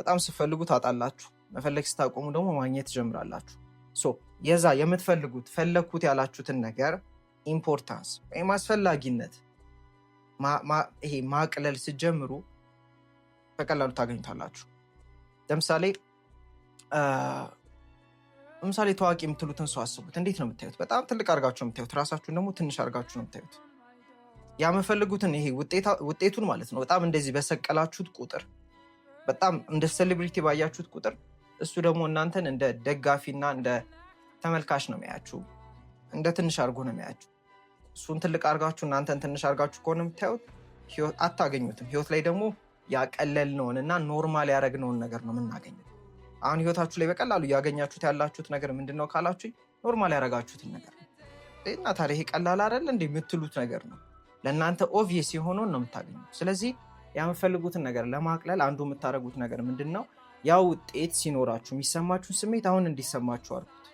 በጣም ስትፈልጉ ታጣላችሁ። መፈለግ ስታቆሙ ደግሞ ማግኘት ትጀምራላችሁ። ሶ የዛ የምትፈልጉት ፈለግኩት ያላችሁትን ነገር ኢምፖርታንስ ወይም አስፈላጊነት ይሄ ማቅለል ስትጀምሩ በቀላሉ ታገኙታላችሁ። ለምሳሌ ታዋቂ የምትሉትን ሰው አስቡት። እንዴት ነው የምታዩት? በጣም ትልቅ አድርጋችሁ ነው የምታዩት። ራሳችሁን ደግሞ ትንሽ አድርጋችሁ ነው የምታዩት። ያመፈልጉትን ይሄ ውጤቱን ማለት ነው በጣም እንደዚህ በሰቀላችሁት ቁጥር፣ በጣም እንደ ሴሌብሪቲ ባያችሁት ቁጥር እሱ ደግሞ እናንተን እንደ ደጋፊና እንደ ተመልካች ነው የሚያችሁ፣ እንደ ትንሽ አድርጎ ነው የሚያችሁ። እሱን ትልቅ አድርጋችሁ እናንተን ትንሽ አድርጋችሁ ከሆነ የምታዩት አታገኙትም። ህይወት ላይ ደግሞ ያቀለልነውን እና ኖርማል ያደረግነውን ነገር ነው የምናገኘው። አሁን ህይወታችሁ ላይ በቀላሉ እያገኛችሁት ያላችሁት ነገር ምንድን ነው ካላችሁ ኖርማል ያደረጋችሁትን ነገር ነው። እና ታዲያ ይሄ ቀላል አይደል እንዴ የምትሉት ነገር ነው። ለእናንተ ኦብቪየስ የሆነውን ነው የምታገኙት። ስለዚህ የምትፈልጉትን ነገር ለማቅለል አንዱ የምታደርጉት ነገር ምንድን ነው? ያው ውጤት ሲኖራችሁ የሚሰማችሁን ስሜት አሁን እንዲሰማችሁ አድርጉት።